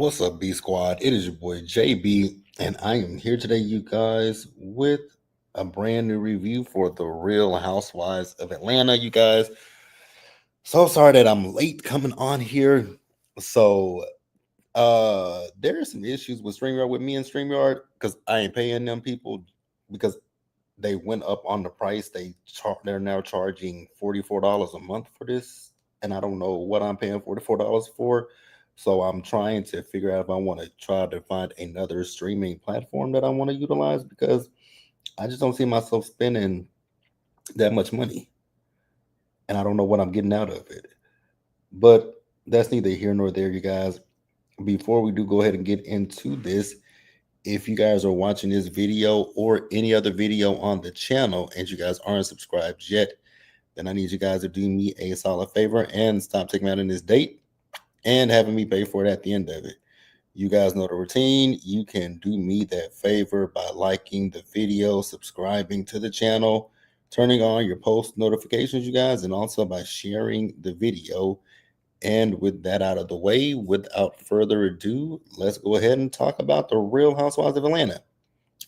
What's up, B Squad? It is your boy JB, and I am here today, you guys, with a brand new review for The Real Housewives of Atlanta. You guys, so sorry that I'm late coming on here. So, there are some issues with StreamYard with me and StreamYard because I ain't paying them people because they went up on the price. They're now charging $44 a month for this, and I don't know what I'm paying $44 for. So I'm trying to figure out if I want to try to find another streaming platform that I want to utilize because I just don't see myself spending that much money, and I don't know what I'm getting out of it. But that's neither here nor there, you guys. Before we do go ahead and get into this, if you guys are watching this video or any other video on the channel and you guys aren't subscribed yet, then I need you guys to do me a solid favor and stop taking me out on this date and having me pay for it at the end of it. You guys know the routine. You can do me that favor by liking the video, subscribing to the channel, turning on your post notifications, you guys, and also by sharing the video. And with that out of the way, without further ado, let's go ahead and talk about the Real Housewives of Atlanta,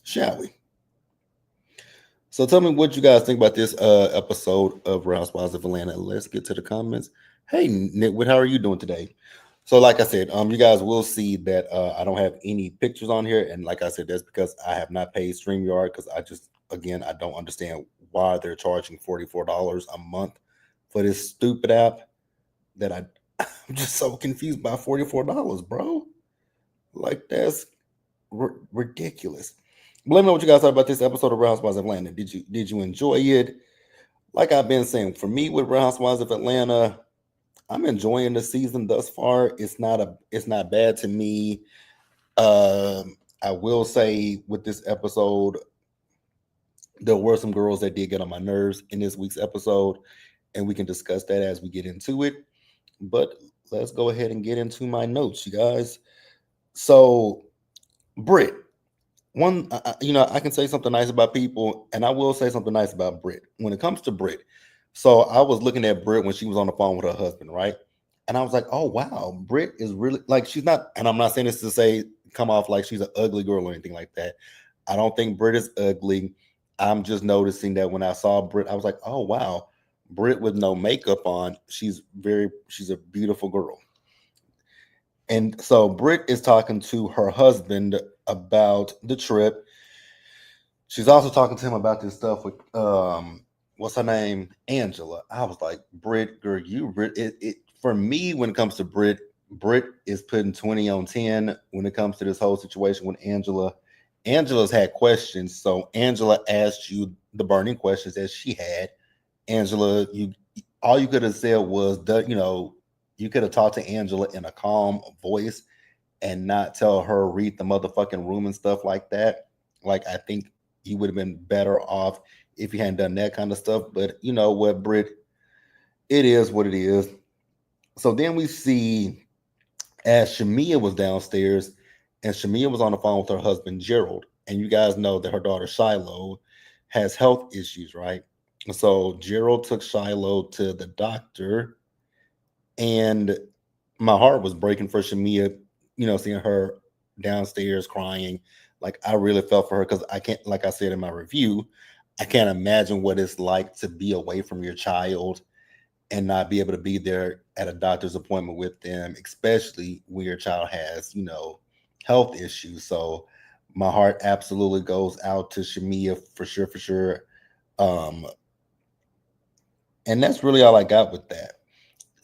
shall we? So tell me what you guys think about this episode of Real Housewives of Atlanta. Let's get to the comments. Hey, Nitwit, how are you doing today? So, like I said, you guys will see that I don't have any pictures on here, and like I said, that's because I have not paid StreamYard because again, I don't understand why they're charging $44 a month for this stupid app that I'm just so confused by $44, bro. Like that's ridiculous. But let me know what you guys thought about this episode of Real Housewives of Atlanta. Did you enjoy it? Like I've been saying, for me with Real Housewives of Atlanta, I'm enjoying the season thus far. It's not bad to me. I will say with this episode, there were some girls that did get on my nerves in this week's episode, and we can discuss that as we get into it. But let's go ahead and get into my notes, you guys. So, Britt, I can say something nice about people, and I will say something nice about Britt. When it comes to Britt, so I was looking at Britt when she was on the phone with her husband, right? And I was like, oh wow, Britt is really like she's not, and I'm not saying this to say come off like she's an ugly girl or anything like that. I don't think Britt is ugly. I'm just noticing that when I saw Britt, I was like, oh wow, Britt with no makeup on, she's a beautiful girl. And so Britt is talking to her husband about the trip. She's also talking to him about this stuff with what's her name? Angela. I was like, Britt, girl, it for me when it comes to Britt is putting 20 on 10 when it comes to this whole situation with Angela. Angela's had questions, so Angela asked you the burning questions that she had. Angela, you all you could have said was you could have talked to Angela in a calm voice and not tell her read the motherfucking room and stuff like that. Like I think you would have been better off if you hadn't done that kind of stuff. But you know what, Britt, it is what it is. So then we see as Shamia was downstairs and Shamia was on the phone with her husband Gerald, and you guys know that her daughter Shiloh has health issues, right? So Gerald took Shiloh to the doctor, and my heart was breaking for Shamia, seeing her downstairs crying. Like I really felt for her because I can't, like I said in my review, I can't imagine what it's like to be away from your child and not be able to be there at a doctor's appointment with them, especially when your child has, health issues. So my heart absolutely goes out to Shamia for sure, for sure. Um, and that's really all I got with that.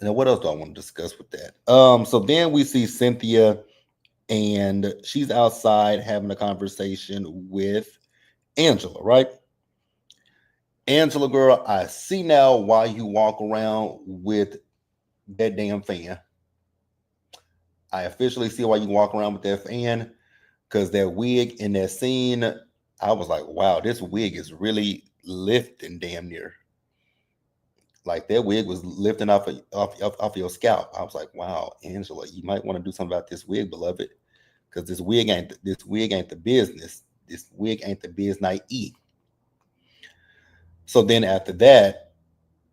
Now, what else do I want to discuss with that? So then we see Cynthia, and she's outside having a conversation with Angela, right? Angela, girl, I see now why you walk around with that damn fan. I officially see why you walk around with that fan because that wig in that scene, I was like, wow, this wig is really lifting damn near. Like that wig was lifting off your scalp. I was like, wow, Angela, you might want to do something about this wig, beloved, because this wig ain't the business. This wig ain't the business. So then after that,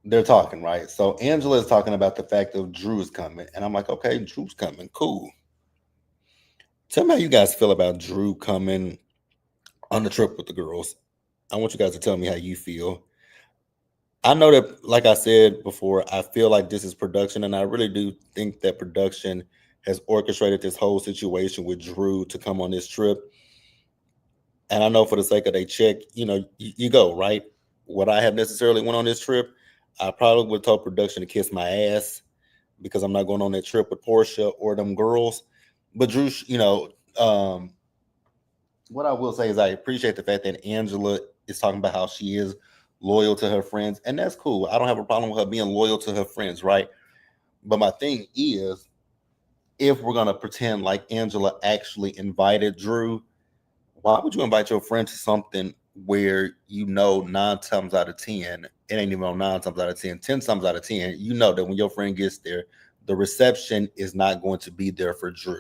they're talking, right? So Angela is talking about the fact of Drew's coming, and I'm like, okay, Drew's coming, cool. Tell me how you guys feel about Drew coming on the trip with the girls. I want you guys to tell me how you feel. I know that, like I said before, I feel like this is production, and I really do think that production has orchestrated this whole situation with Drew to come on this trip. And I know for the sake of they check, you go, right? Would I have necessarily went on this trip? I probably would have told production to kiss my ass because I'm not going on that trip with Porsha or them girls. But Drew, what I will say is I appreciate the fact that Angela is talking about how she is loyal to her friends, and that's cool. I don't have a problem with her being loyal to her friends, right? But my thing is, if we're gonna pretend like Angela actually invited Drew, why would you invite your friend to something where you know 9 times out of 10, it ain't even on 9 times out of 10, 10 times out of 10, you know that when your friend gets there, the reception is not going to be there for Drew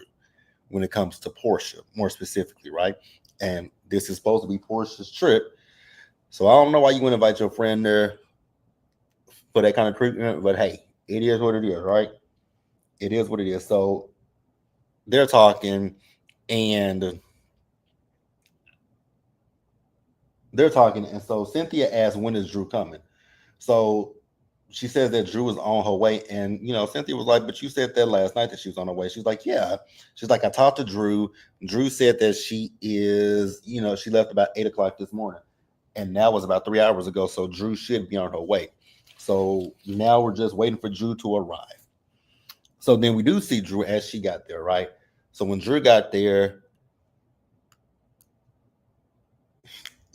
when it comes to Porsha, more specifically, right? And this is supposed to be Porsha's trip. So I don't know why you wouldn't invite your friend there for that kind of treatment, but hey, it is what it is, right? It is what it is. So they're talking and and so Cynthia asked, when is Drew coming? So she says that Drew is on her way, and Cynthia was like, "But you said that last night that she was on her way." She's like, "Yeah." She's like, "I talked to Drew. Drew said that she is, she left about 8 o'clock this morning, and that was about 3 hours ago. So Drew should be on her way. So now we're just waiting for Drew to arrive." So then we do see Drew as she got there, right? So when Drew got there,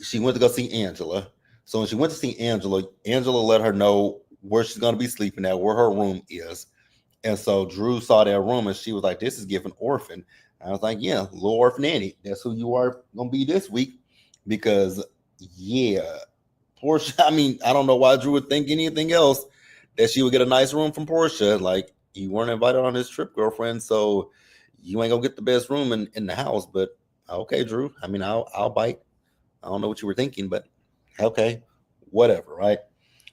she went to go see Angela. So when she went to see Angela, Angela let her know where she's going to be sleeping at, where her room is. And so Drew saw that room and she was like, "This is giving orphan." I was like, "Yeah, little orphan Annie. That's who you are going to be this week." Because, yeah, Porsha, I mean, I don't know why Drew would think anything else that she would get a nice room from Porsha. Like, you weren't invited on this trip, girlfriend. So you ain't going to get the best room in the house. But okay, Drew. I mean, I'll bite. I don't know what you were thinking, but okay, whatever, right?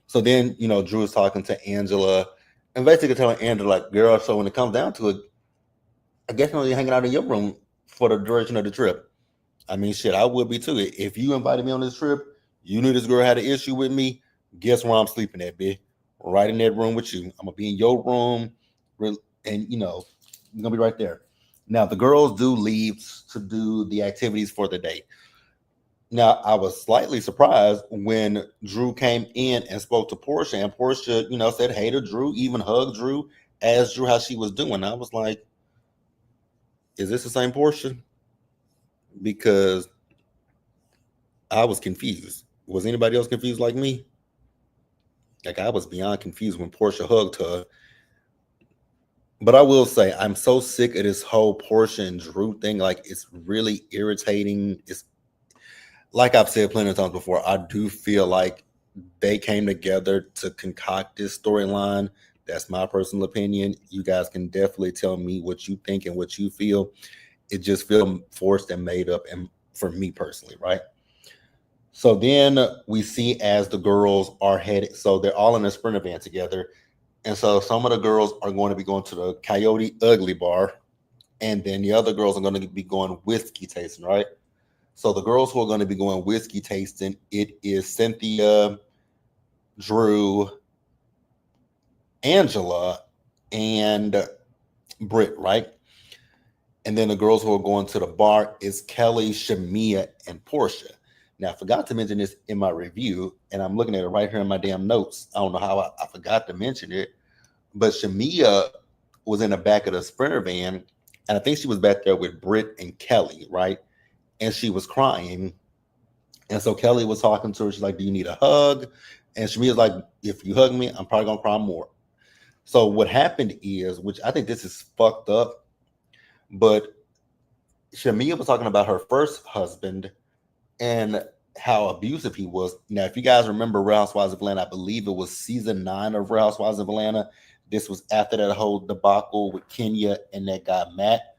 So then, Drew is talking to Angela and basically telling Angela, like, "Girl, so when it comes down to it, I guess I'm only hanging out in your room for the duration of the trip." I mean, shit, I would be too. If you invited me on this trip, you knew this girl had an issue with me, guess where I'm sleeping at, bitch? Right in that room with you. I'm going to be in your room, and, I'm going to be right there. Now, the girls do leave to do the activities for the day. Now, I was slightly surprised when Drew came in and spoke to Portia, and Portia, said hey to Drew, even hugged Drew, asked Drew how she was doing. I was like, is this the same Portia? Because I was confused. Was anybody else confused like me? Like, I was beyond confused when Portia hugged her. But I will say, I'm so sick of this whole Portia and Drew thing. Like, it's really irritating. It's like I've said plenty of times before, I do feel like they came together to concoct this storyline. That's my personal opinion. You guys can definitely tell me what you think and what you feel. It just feels forced and made up, and for me personally, right? So then we see as the girls are headed, so they're all in a sprinter van together. And so some of the girls are going to be going to the Coyote Ugly Bar, and then the other girls are going to be going whiskey tasting, right? So the girls who are going to be going whiskey tasting, it is Cynthia, Drew, Angela, and Britt, right? And then the girls who are going to the bar is Kelly, Shamia, and Portia. Now, I forgot to mention this in my review, and I'm looking at it right here in my damn notes. I don't know how I forgot to mention it, but Shamia was in the back of the Sprinter van, and I think she was back there with Britt and Kelly, right? And she was crying. And so Kelly was talking to her. She's like, "Do you need a hug?" And Shamia's like, "If you hug me, I'm probably gonna cry more." So what happened is, which I think this is fucked up, but Shamia was talking about her first husband and how abusive he was. Now, if you guys remember Real Housewives of Atlanta, I believe it was season 9 of Real Housewives of Atlanta. This was after that whole debacle with Kenya and that guy Matt.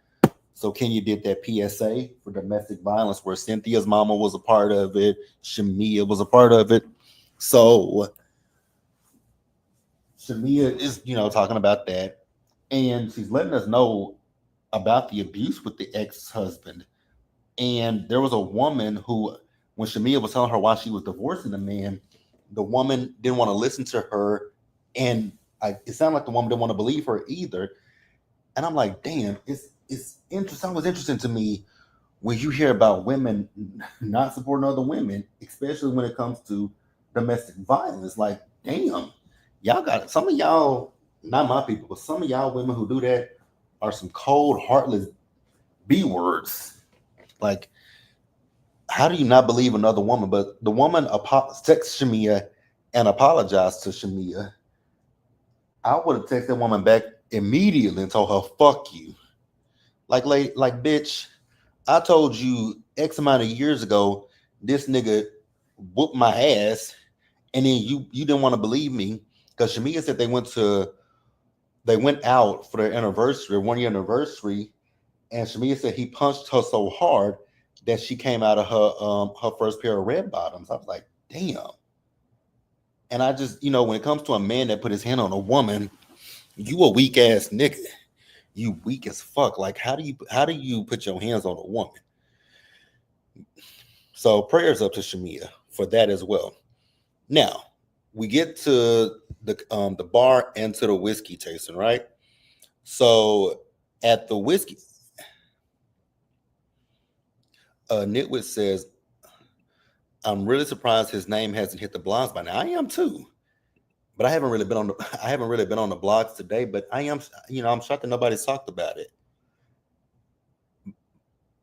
So Kenya did that PSA for domestic violence where Cynthia's mama was a part of it, Shamia was a part of it. So Shamia is, talking about that, and she's letting us know about the abuse with the ex-husband. And there was a woman who, when Shamia was telling her why she was divorcing the man, the woman didn't want to listen to her. And it sounded like the woman didn't want to believe her either. And I'm like, damn, it's interesting. It was interesting to me when you hear about women not supporting other women, especially when it comes to domestic violence. Like, damn, y'all got some of y'all, not my people, but some of y'all women who do that are some cold, heartless B words. Like, how do you not believe another woman? But the woman texted Shamia and apologized to Shamia. I would have texted that woman back immediately and told her, fuck you. Like, bitch, I told you X amount of years ago, this nigga whooped my ass, and then you didn't want to believe me because Shamia said they went out for their anniversary, 1 year anniversary, and Shamia said he punched her so hard that she came out of her first pair of red bottoms. I was like, damn. And I just, when it comes to a man that put his hand on a woman, you a weak ass nigga. You weak as fuck. Like, how do you put your hands on a woman? So prayers up to Shamia for that as well. Now we get to the bar and to the whiskey tasting, right? So at the whiskey, Nitwit says, "I'm really surprised his name hasn't hit the blogs by now." I am too, but I haven't really been on the I haven't really been on the blogs today. But I am, I'm shocked that nobody's talked about it.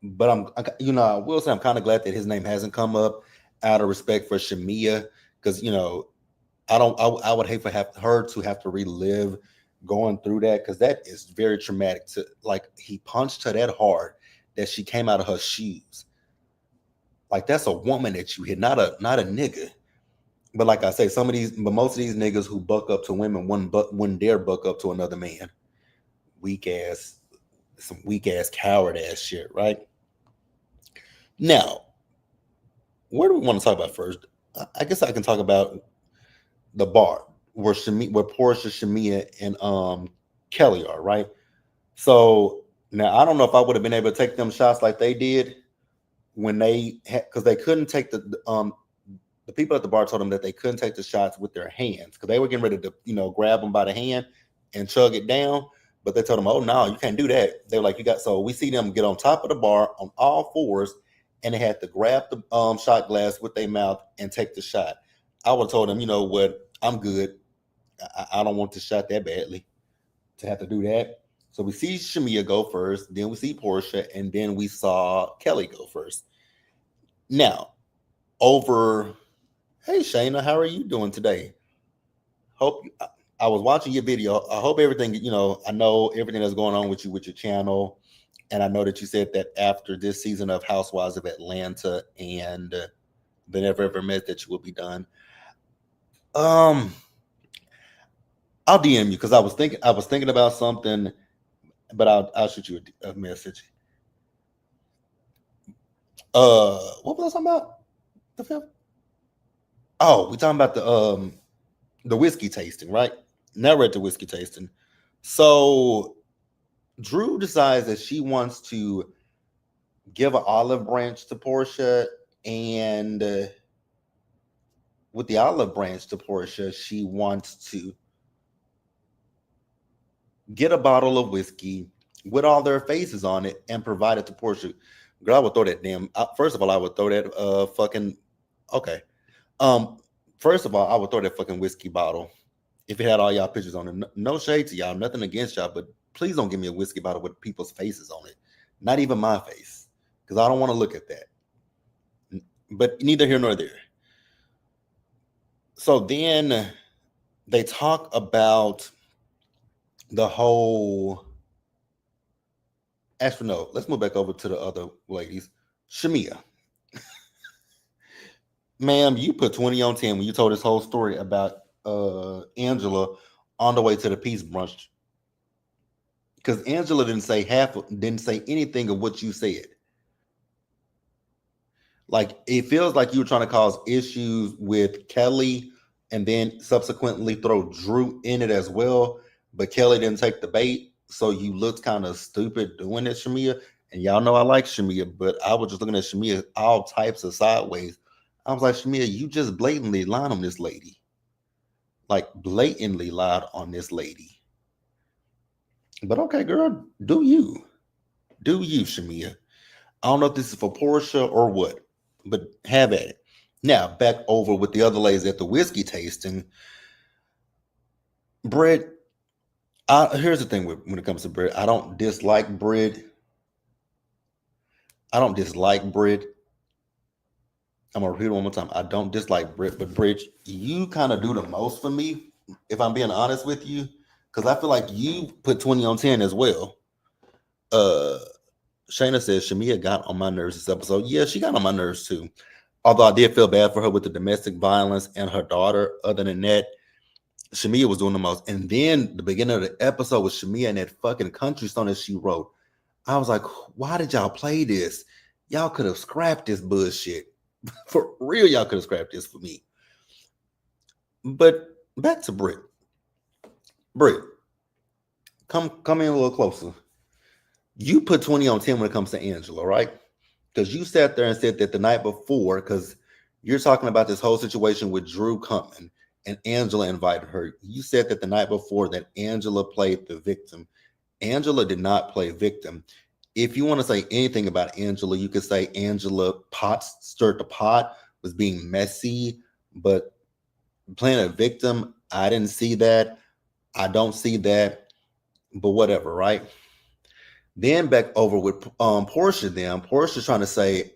But I will say I'm kind of glad that his name hasn't come up out of respect for Shamia, because I don't. I would hate for her to have to relive going through that, because that is very traumatic. To like, he punched her that hard that she came out of her shoes. Like, that's a woman that you hit, not a nigga. But like I say, but most of these niggas who buck up to women wouldn't dare buck up to another man. Weak ass, some weak ass coward ass shit, right? Now, where do we want to talk about first? I guess I can talk about the bar where Porsha, Shamia, and Kelly are, right? So now I don't know if I would have been able to take them shots like they did when because they couldn't take the people at the bar told them that they couldn't take the shots with their hands because they were getting ready to grab them by the hand and chug it down. But they told them, oh no, you can't do that. They were like, so we see them get on top of the bar on all fours, and they had to grab the shot glass with their mouth and take the shot. I would have told them, you know what, I'm good. I don't want this shot that badly to have to do that. So we see Shamia go first, then we see Porsha, and then we saw Kelly go first. Now, over. Hey Shayna, how are you doing today? Hope I was watching your video. I hope everything, I know everything that's going on with you with your channel. And I know that you said that after this season of Housewives of Atlanta and the Never Ever Met that you will be done. I'll DM you because I was thinking about something, but I'll shoot you a message. What was I talking about? The film? Oh, we talking about the whiskey tasting, right? Now we're at the whiskey tasting. So Drew decides that she wants to give an olive branch to Porsha, and with the olive branch to Porsha, she wants to get a bottle of whiskey with all their faces on it and provide it to Porsha. Girl, I would throw that damn. First of all, I would throw that fucking. Okay. Um. First of all, I would throw that fucking whiskey bottle if it had all y'all pictures on it. No shade to y'all, nothing against y'all, but please don't give me a whiskey bottle with people's faces on it. Not even my face, because I don't want to look at that. But neither here nor there. So then they talk about the whole. Actually, no, let's move back over to the other ladies. Shamia, ma'am, you put 20 on 10 when you told this whole story about Angela on the way to the peace brunch. Because Angela didn't say anything of what you said. Like, it feels like you were trying to cause issues with Kelly and then subsequently throw Drew in it as well. But Kelly didn't take the bait. so you looked kind of stupid doing it, Shamia. And y'all know I like Shamia, but I was just looking at Shamia all types of sideways. I was like, Shamia, you just blatantly lied on this lady. Like blatantly lied on this lady. But okay, girl, do you? Do you, Shamia? I don't know if this is for Porsha or what, but have at it. Now, back over with the other ladies at the whiskey tasting. Bread, here's the thing when it comes to bread. I don't dislike bread. I don't dislike bread. I'm gonna repeat it one more time. I don't dislike bread, but Bridge, you kind of do the most for me, if I'm being honest with you, because I feel like you put 20 on 10 as well. Uh, Shayna says Shamia got on my nerves this episode. Yeah, she got on my nerves too. Although I did feel bad for her with the domestic violence and her daughter. Other than that, Shamia was doing the most. And then the beginning of the episode was Shamia and that fucking country song that she wrote. I was like, why did y'all play this? Y'all could have scrapped this bullshit. For real, y'all could have scrapped this for me. But back to Britt. Britt, come in a little closer. You put 20 on 10 when it comes to Angela, right? Because you sat there and said that the night before, because you're talking about this whole situation with Drew coming and Angela invited her. You said that the night before that Angela played the victim. Angela did not play victim. If you want to say anything about Angela, you could say Angela stirred the pot, was being messy, but playing a victim, I didn't see that. I don't see that, but whatever, right? Then back over with Portia. Then Portia's trying to say,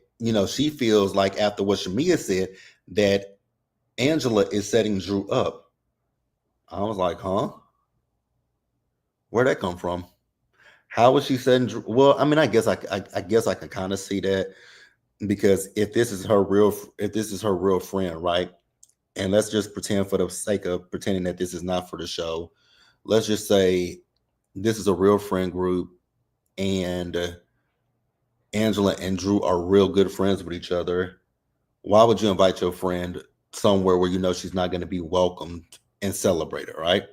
she feels like after what Shamia said that Angela is setting Drew up. I was like, huh? Where'd that come from? How was she setting Drew? Well, I mean, I guess I can kind of see that because if this is her real friend, right? And let's just pretend for the sake of pretending that this is not for the show. Let's just say this is a real friend group and Angela and Drew are real good friends with each other. Why would you invite your friend somewhere where you know she's not going to be welcomed and celebrated, right?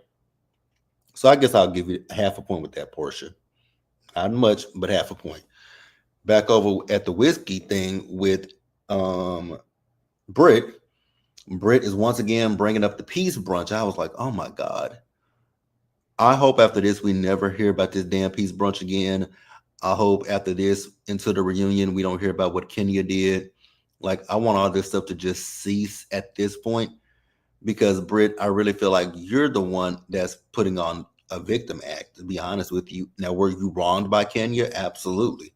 So I guess I'll give you half a point with that, Portia. Not much, but half a point. Back over at the whiskey thing with Britt. Britt is once again bringing up the peace brunch. I was like, oh my God. I hope after this we never hear about this damn peace brunch again. I hope after this into the reunion we don't hear about what Kenya did. Like I want all this stuff to just cease at this point because Britt, I really feel like you're the one that's putting on a victim act. To be honest with you, now were you wronged by Kenya? Absolutely,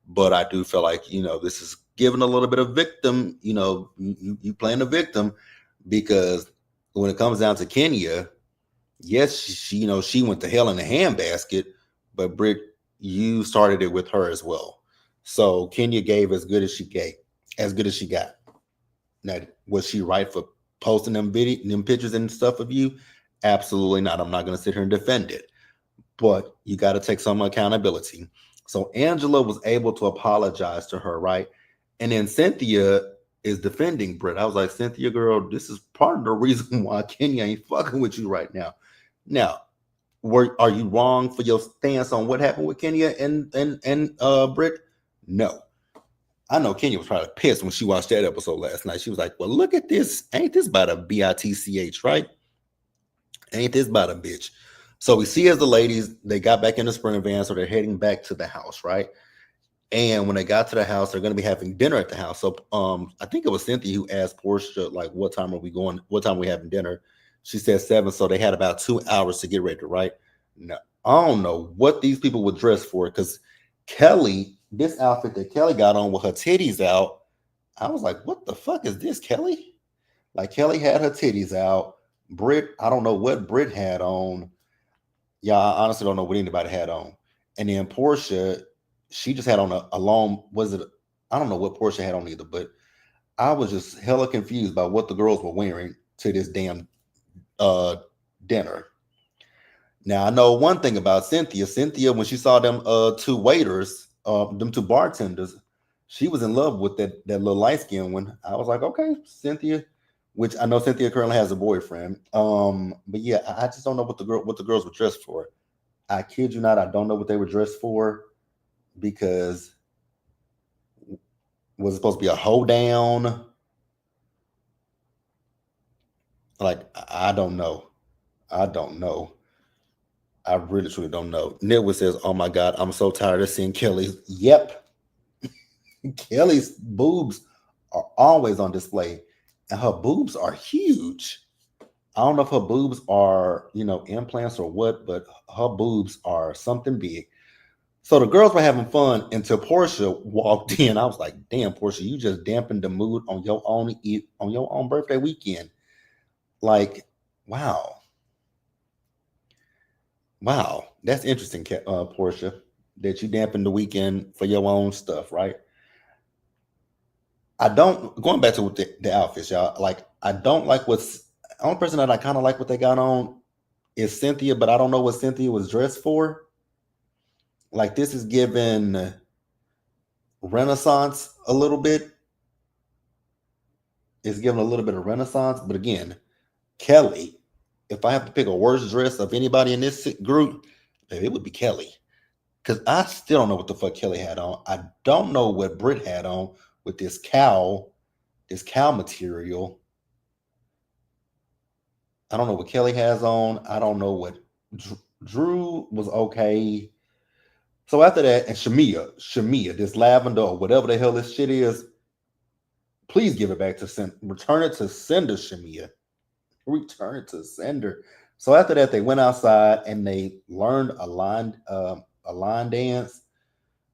but I do feel like this is giving a little bit of victim. You playing a victim because when it comes down to Kenya, yes, she went to hell in a handbasket, but Britt, you started it with her as well. So Kenya gave as good as she gave, as good as she got. Now, was she right for posting them pictures and stuff of you? Absolutely not. I'm not going to sit here and defend it, but you got to take some accountability. So Angela was able to apologize to her, right? And then Cynthia is defending Britt. I was like, Cynthia, girl, this is part of the reason why Kenya ain't fucking with you right now. Now, are you wrong for your stance on what happened with Kenya and Britt? No. I know Kenya was probably pissed when she watched that episode last night. She was like, well, look at this. Ain't this about a bitch, right? Ain't this about a bitch? So we see as the ladies, they got back in the sprinter van, so they're heading back to the house, right? And when they got to the house, they're going to be having dinner at the house. So I think it was Cynthia who asked Portia, like, what time are we going? What time are we having dinner? She said 7. So they had about 2 hours to get ready, right? Now, I don't know what these people were dressed for because Kelly, this outfit that Kelly got on with her titties out, I was like, what the fuck is this, Kelly? Like, Kelly had her titties out. Britt, I don't know what Britt had on. Yeah, I honestly don't know what anybody had on. And then Portia, she just had on a long, I don't know what Portia had on either, but I was just hella confused by what the girls were wearing to this damn dinner. Now I know one thing about Cynthia. Cynthia, when she saw them two waiters, them two bartenders, she was in love with that little light skinned one. I was like, okay, Cynthia, which I know Cynthia currently has a boyfriend. But yeah, I just don't know what the girls were dressed for. I kid you not, I don't know what they were dressed for because was it supposed to be a hold down? Like I don't know. I don't know. I really truly don't know. Nitwood says, "Oh my God, I'm so tired of seeing Kelly's." Yep, Kelly's boobs are always on display, and her boobs are huge. I don't know if her boobs are, implants or what, but her boobs are something big. So the girls were having fun until Porsha walked in. I was like, "Damn, Porsha, you just dampened the mood on your own birthday weekend." Like, wow, wow, that's interesting, Porsha, that you dampened the weekend for your own stuff, right? I don't going back to what the outfits, y'all. Like, I don't like what's the only person that I kind of like what they got on is Cynthia, but I don't know what Cynthia was dressed for. Like, this is given Renaissance a little bit. It's given a little bit of Renaissance, but again, Kelly. If I have to pick a worst dress of anybody in this group, it would be Kelly. Because I still don't know what the fuck Kelly had on. I don't know what Britt had on with this cow material. I don't know what Kelly has on. I don't know what Drew was okay. So after that, and Shamia, this lavender or whatever the hell this shit is, please give it back to return it to sender, Shamia. Return it to sender. So after that, they went outside and they learned a line dance.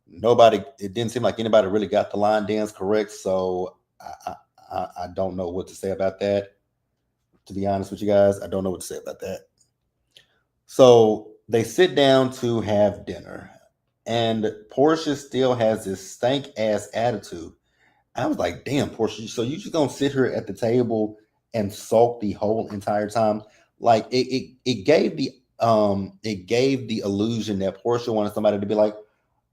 Nobody, it didn't seem like anybody really got the line dance correct. So I don't know what to say about that. To be honest with you guys, I don't know what to say about that. So they sit down to have dinner, and Portia still has this stank ass attitude. I was like, damn, Portia, so you just gonna sit here at the table and sulk the whole entire time? Like it gave the illusion that Portia wanted somebody to be like,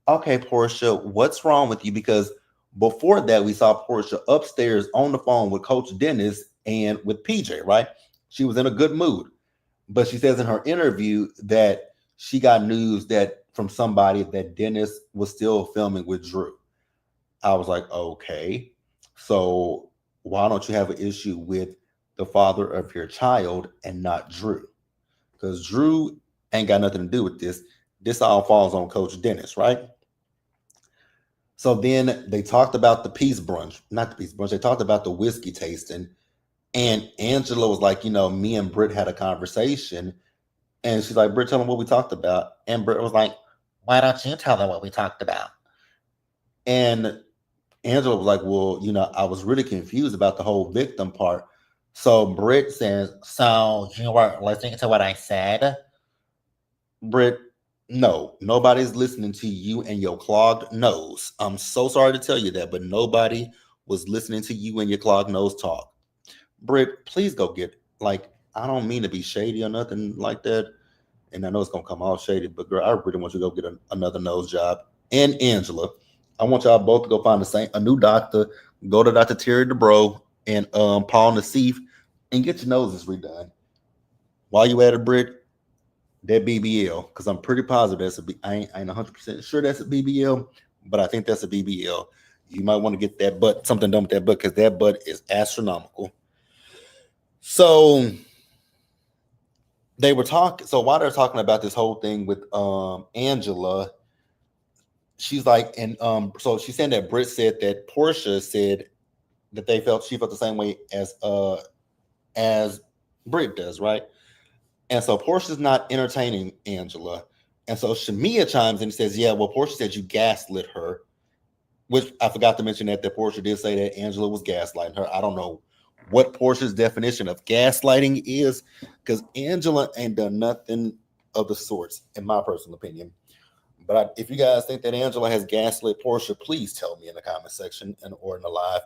okay, Portia, what's wrong with you? Because before that, we saw Portia upstairs on the phone with Coach Dennis and with PJ, right? She was in a good mood. But she says in her interview that she got news that from somebody that Dennis was still filming with Drew. I was like, okay, so why don't you have an issue with the father of your child and not Drew? Because Drew ain't got nothing to do with this. This all falls on Coach Dennis, right? So then they talked about the peace brunch, not the peace brunch. They talked about the whiskey tasting, and Angela was like, me and Britt had a conversation, and she's like, Britt, tell them what we talked about, and Britt was like, why don't you tell them what we talked about? And Angela was like, well, I was really confused about the whole victim part. So Britt says, so you weren't listening to what I said? Britt, no, nobody's listening to you and your clogged nose. I'm so sorry to tell you that, but nobody was listening to you and your clogged nose talk. Britt, please go get, like, I don't mean to be shady or nothing like that. And I know it's gonna come all shady, but girl, I really want you to go get another nose job. And Angela, I want y'all both to go find a new doctor. Go to Dr. Terry DeBro and Paul Nassif and get your noses redone. While you at it, Britt, that BBL, because I'm pretty positive that's I ain't 100% sure that's a BBL, but I think that's a BBL. You might want to get that butt, something done with that butt, because that butt is astronomical. So they were talking. So while they're talking about this whole thing with Angela, she's like, and so she's saying that Britt said that Porsha said that she felt the same way as Britt does, right? And so Portia's not entertaining Angela. And so Shamia chimes in and says, yeah, well, Porsha said you gaslit her, which I forgot to mention that Porsha did say that Angela was gaslighting her. I don't know what Portia's definition of gaslighting is, because Angela ain't done nothing of the sorts, in my personal opinion. But if you guys think that Angela has gaslit Porsha, please tell me in the comment section or in the live,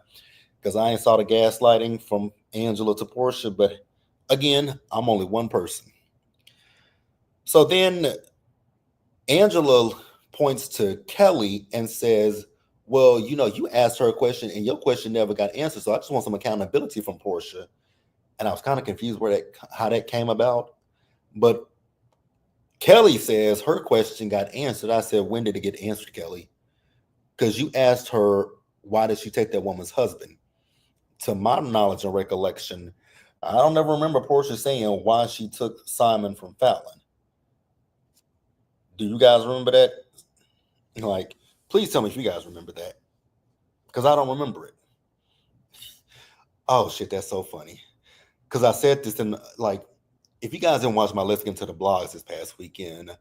because I ain't saw the gaslighting from Angela to Porsha. But again, I'm only one person. So then Angela points to Kelly and says, well, you asked her a question and your question never got answered. So I just want some accountability from Porsha. And I was kind of confused how that came about. But Kelly says her question got answered. I said, when did it get answered, Kelly? Because you asked her, why did she take that woman's husband? To my knowledge and recollection, I don't ever remember Porsha saying why she took Simon from Fallon. Do you guys remember that? Like, please tell me if you guys remember that. Because I don't remember it. Oh, shit, that's so funny. Because I said this in, like, if you guys didn't watch my Let's Get Into the Blogs this past weekend,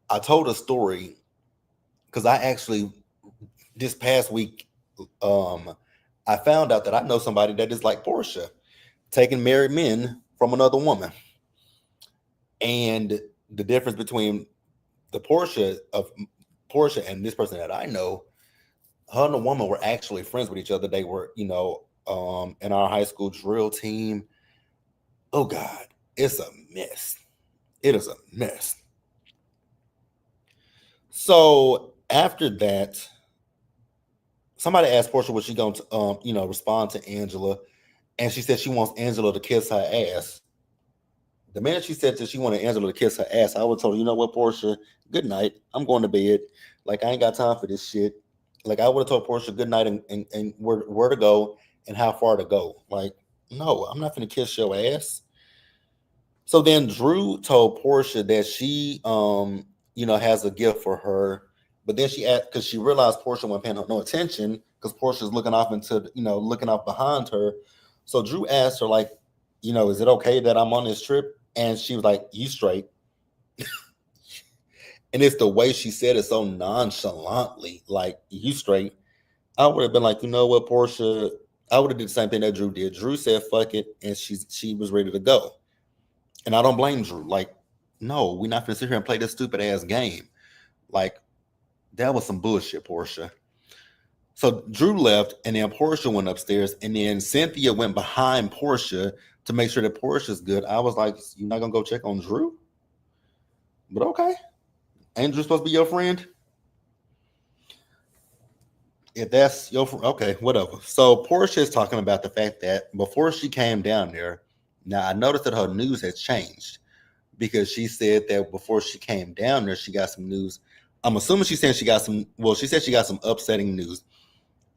I told a story because I actually, this past week, um, I found out that I know somebody that is like Porsha, taking married men from another woman. And the difference between the Porsha and this person that I know, her and the woman were actually friends with each other. They were, in our high school drill team. Oh God, it's a mess. It is a mess. So after that, somebody asked Porsha was she going to, respond to Angela, and she said she wants Angela to kiss her ass. The minute she said that she wanted Angela to kiss her ass, I would tell her, you know what, Porsha, good night. I'm going to bed. Like, I ain't got time for this shit. Like, I would have told Porsha good night and where to go and how far to go. Like, no, I'm not going to kiss your ass. So then Drew told Porsha that she, has a gift for her. But then she asked, because she realized Porsha wasn't paying her no attention because Portia's looking off looking off behind her. So Drew asked her, like, is it okay that I'm on this trip? And she was like, you straight. And it's the way she said it so nonchalantly, like, you straight. I would have been like, you know what, Porsha, I would have did the same thing that Drew did. Drew said, fuck it. And she was ready to go. And I don't blame Drew. Like, no, we're not gonna sit here and play this stupid ass game. Like, that was some bullshit, Porsha. So Drew left, and then Porsha went upstairs, and then Cynthia went behind Porsha to make sure that Portia's good. I was like, you're not gonna go check on Drew? But okay. Ain't Drew supposed to be your friend? If that's your okay, whatever. So Portia is talking about the fact that before she came down there, now I noticed that her news has changed because she said that before she came down there, she got some news. I'm assuming she's saying she got some. Well, she said she got some upsetting news.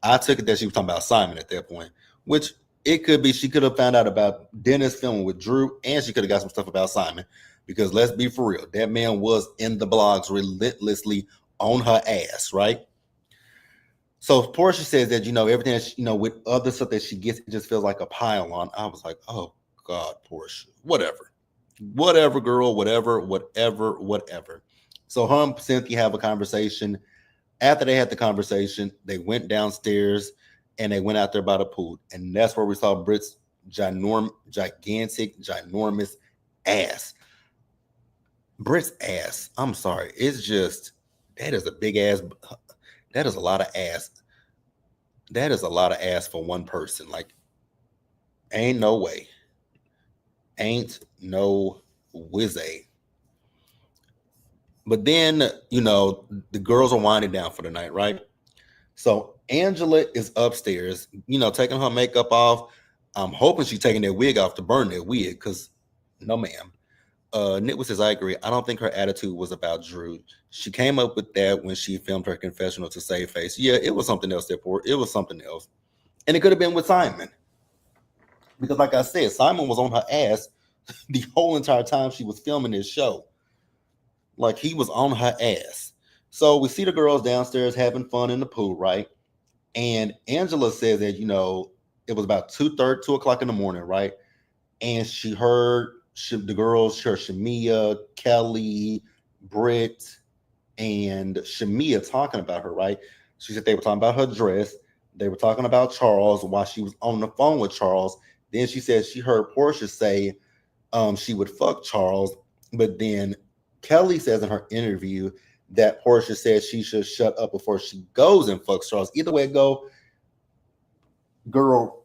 I took it that she was talking about Simon at that point, which it could be. She could have found out about Dennis filming with Drew, and she could have got some stuff about Simon. Because let's be for real, that man was in the blogs relentlessly on her ass, right? So Portia says that everything that with other stuff that she gets, it just feels like a pile on. I was like, oh God, Portia, whatever, girl, whatever. So her and Cynthia have a conversation. After they had the conversation, they went downstairs and they went out there by the pool, and that's where we saw Britt's ginormous ass. Britt's ass. I'm sorry, it's just that is a big ass. That is a lot of ass. That is a lot of ass for one person. Like, ain't no way. Ain't no whizzy. But then, the girls are winding down for the night, right? So Angela is upstairs, taking her makeup off. I'm hoping she's taking that wig off to burn that wig, because no, ma'am. Nitwit says, I agree. I don't think her attitude was about Drew. She came up with that when she filmed her confessional to save face. Yeah, it was something else there for. It was something else. And it could have been with Simon. Because, like I said, Simon was on her ass the whole entire time she was filming this show. Like, he was on her ass. So we see the girls downstairs having fun in the pool, right? And Angela says that, it was about 2 o'clock in the morning, right? And she heard the girls, her Shamia, Kelly, Britt, and Shamia talking about her, right? She said they were talking about her dress. They were talking about Charles while she was on the phone with Charles. Then she said she heard Portia say she would fuck Charles, but then Kelly says in her interview that Portia said she should shut up before she goes and fucks Charles. Either way it go, girl,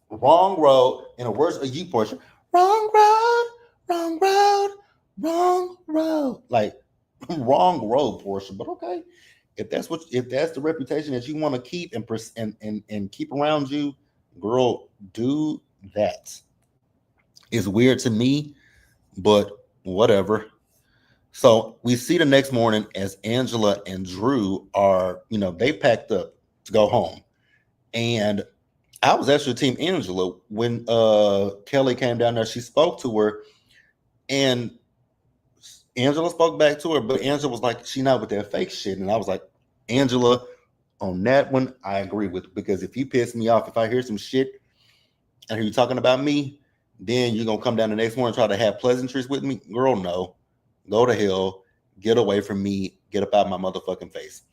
wrong road. In the words of you, Portia, wrong road, wrong road, wrong road. Like, wrong road, Portia. But okay, if that's the reputation that you want to keep and keep around you, girl, do that. It's weird to me, but whatever. So we see the next morning as Angela and Drew are, they packed up to go home. And I was actually team Angela when Kelly came down there. She spoke to her, and Angela spoke back to her, but Angela was like, "She not with that fake shit." And I was like, "Angela, on that one, I agree with, because if you piss me off, if I hear some shit and hear you talking about me, then you're gonna come down the next morning and try to have pleasantries with me, girl. No, go to hell, get away from me, get up out my motherfucking face."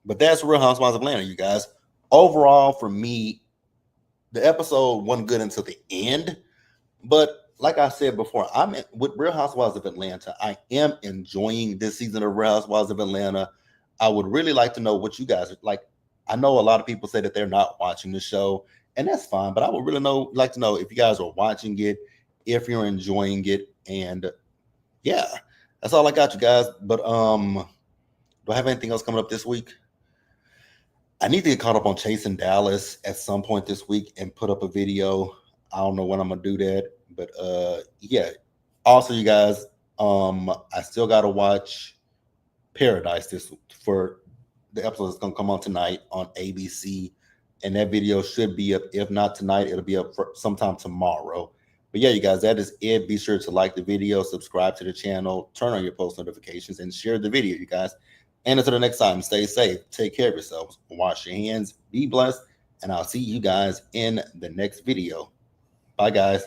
But that's Real Housewives of Atlanta, you guys. Overall, for me, the episode wasn't good until the end. But like I said before, with Real Housewives of Atlanta. I am enjoying this season of Real Housewives of Atlanta. I would really like to know what you guys like. I know a lot of people say that they're not watching the show, and that's fine. But I would really like to know if you guys are watching it, if you're enjoying it, and yeah, that's all I got, you guys. But do I have anything else coming up this week? I need to get caught up on Chasing Dallas at some point this week and put up a video. I don't know when I'm gonna do that, but yeah. Also, you guys, I still gotta watch Paradise this for the episode that's gonna come on tonight on ABC, and that video should be up. If not tonight, it'll be up for sometime tomorrow. But yeah, you guys, that is it. Be sure to like the video, subscribe to the channel, turn on your post notifications, and share the video, you guys. And until the next time, stay safe, take care of yourselves, wash your hands, be blessed, and I'll see you guys in the next video. Bye, guys.